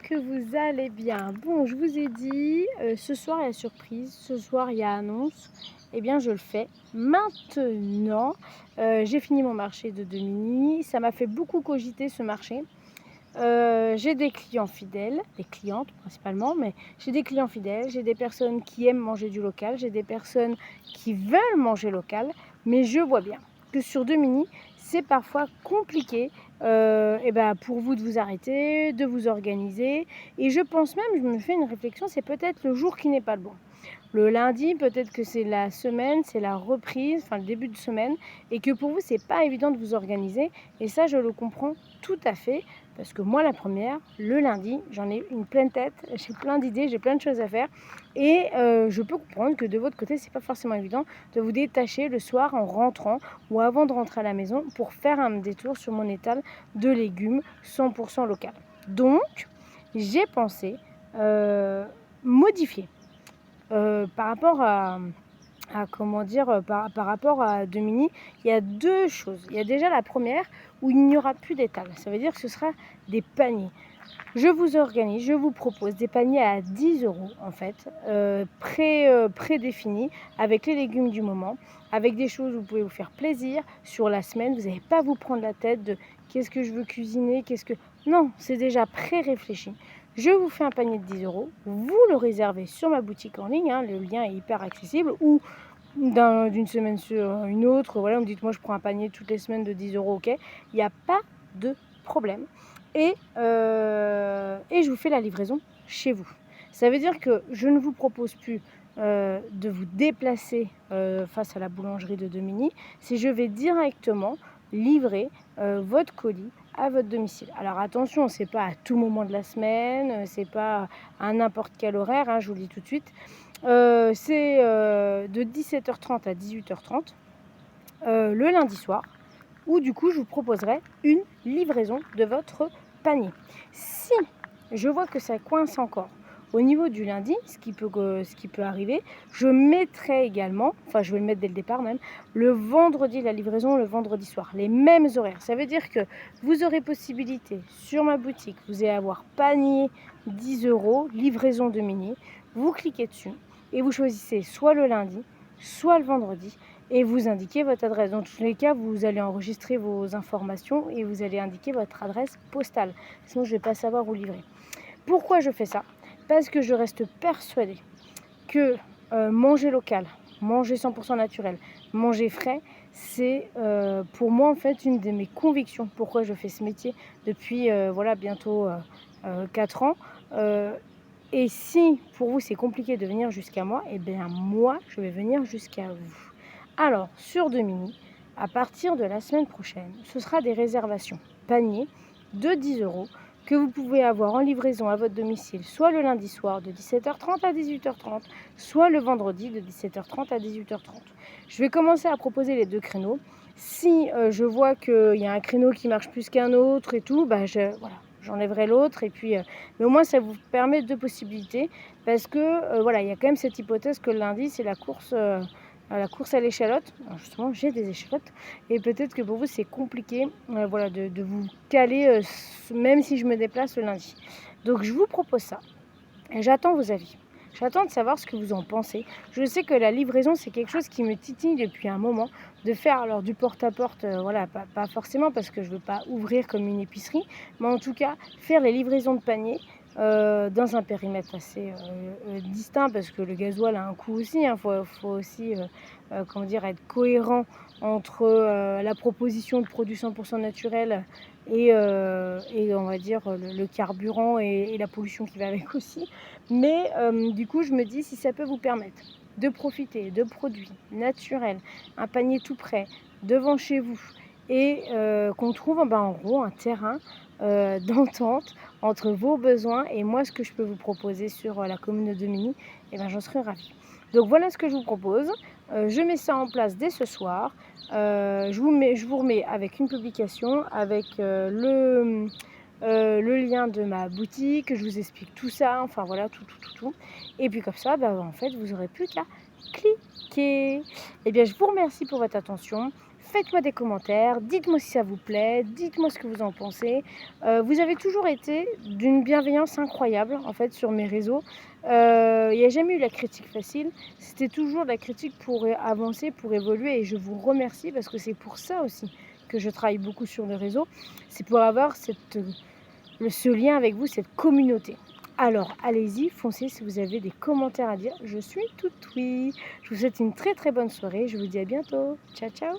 que vous allez bien. Bon, je vous ai dit, ce soir il y a surprise, ce soir il y a annonce. Eh bien, je le fais maintenant. J'ai fini mon marché de Demini. Ça m'a fait beaucoup cogiter ce marché. J'ai des clients fidèles, des clientes principalement, mais j'ai des clients fidèles, j'ai des personnes qui aiment manger du local, j'ai des personnes qui veulent manger local, mais je vois bien que sur Demini, c'est parfois compliqué, pour vous de vous arrêter, de vous organiser et je pense même, je me fais une réflexion, c'est peut-être le jour qui n'est pas le bon. Le lundi, peut-être que c'est la semaine, c'est la reprise, enfin le début de semaine et que pour vous, c'est pas évident de vous organiser et ça, je le comprends tout à fait parce que moi, la première, le lundi, j'en ai une pleine tête, j'ai plein d'idées, j'ai plein de choses à faire et je peux comprendre que de votre côté, c'est pas forcément évident de vous détacher le soir en rentrant ou avant de rentrer à la maison pour faire un détour sur mon étal de légumes 100 local. Donc, j'ai pensé, modifier. Par rapport à comment dire? Par rapport à Domini, il y a 2 choses. Il y a déjà la première où il n'y aura plus d'étal. Ça veut dire que ce sera des paniers. Je vous propose des paniers à 10 € en fait, prédéfinis avec les légumes du moment, avec des choses où vous pouvez vous faire plaisir sur la semaine. Vous n'allez pas vous prendre la tête de: «Qu'est-ce que je veux cuisiner? Qu'est-ce que» non, c'est déjà pré-réfléchi. Je vous fais un panier de 10 €, vous le réservez sur ma boutique en ligne, hein, le lien est hyper accessible ou d'une semaine sur une autre, voilà, vous me dites: «Moi je prends un panier toutes les semaines de 10 €», OK. Il y a pas de problème et je vous fais la livraison chez vous. Ça veut dire que je ne vous propose plus, de vous déplacer, face à la boulangerie de Demini. C'est je vais directement livrer, votre colis à votre domicile. Alors attention, c'est pas à tout moment de la semaine, c'est pas à n'importe quel horaire, hein, je vous le dis tout de suite. C'est, de 17h30 à 18h30, le lundi soir où du coup je vous proposerai une livraison de votre panier. Si je vois que ça coince encore au niveau du lundi, ce qui peut arriver, je mettrai également, enfin je vais le mettre dès le départ même, le vendredi, la livraison le vendredi soir, les mêmes horaires. Ça veut dire que vous aurez possibilité sur ma boutique, vous allez avoir panier 10 €, livraison de mini, vous cliquez dessus et vous choisissez soit le lundi, soit le vendredi et vous indiquez votre adresse. Dans tous les cas, vous allez enregistrer vos informations et vous allez indiquer votre adresse postale. Sinon, je ne vais pas savoir où livrer. Pourquoi je fais ça? Parce que je reste persuadée que manger local, manger 100 naturel, manger frais, c'est pour moi en fait une de mes convictions. Pourquoi je fais ce métier depuis voilà, bientôt 4 ans. Euh, et si pour vous c'est compliqué de venir jusqu'à moi, eh bien moi je vais venir jusqu'à vous. Alors sur Demini, à partir de la semaine prochaine, ce sera des réservations panier de 10 € que vous pouvez avoir en livraison à votre domicile, soit le lundi soir de 17h30 à 18h30, soit le vendredi de 17h30 à 18h30. Je vais commencer à proposer les 2 créneaux. Si je vois qu'il y a un créneau qui marche plus qu'un autre et tout, bah voilà, j'enlèverai l'autre et puis mais au moins ça vous permet 2 possibilités parce que, voilà, il y a quand même cette hypothèse que le lundi, c'est la course à l'échalote. Alors justement, j'ai des échalotes et peut-être que pour vous, c'est compliqué, voilà, de vous caler, même si je me déplace le lundi. Donc je vous propose ça et j'attends vos avis. J'attends de savoir ce que vous en pensez. Je sais que la livraison, c'est quelque chose qui me titille depuis un moment, de faire alors du porte-à-porte, voilà, pas forcément parce que je ne veux pas ouvrir comme une épicerie, mais en tout cas, faire les livraisons de paniers dans un périmètre assez distinct parce que le gasoil a un coût aussi, hein. Faut aussi, comment dire, être cohérent entre la proposition de produits 100 naturels et on va dire le carburant et la pollution qui va avec aussi. Mais du coup, je me dis si ça peut vous permettre de profiter de produits naturels, un panier tout prêt, devant chez vous et qu'on trouve, en gros un terrain, d'entente entre vos besoins et moi ce que je peux vous proposer sur, la commune de Demini et ben, j'en serais ravie. Donc voilà ce que je vous propose, je mets ça en place dès ce soir, je vous remets avec une publication, avec, le lien de ma boutique, je vous explique tout ça, enfin voilà, tout et puis comme ça, en fait, vous aurez plus qu'à cliquer. Eh bien, je vous remercie pour votre attention. faites-moi des commentaires, dites-moi si ça vous plaît, dites-moi ce que vous en pensez. Vous avez toujours été d'une bienveillance incroyable en fait sur mes réseaux. Il n'y a jamais eu la critique facile, c'était toujours la critique pour avancer, pour évoluer et je vous remercie parce que c'est pour ça aussi que je travaille beaucoup sur les réseaux, c'est pour avoir ce lien avec vous, cette communauté. Alors, allez-y, foncez si vous avez des commentaires à dire. Je suis toute oui. Je vous souhaite une très très bonne soirée. Je vous dis à bientôt. Ciao, ciao.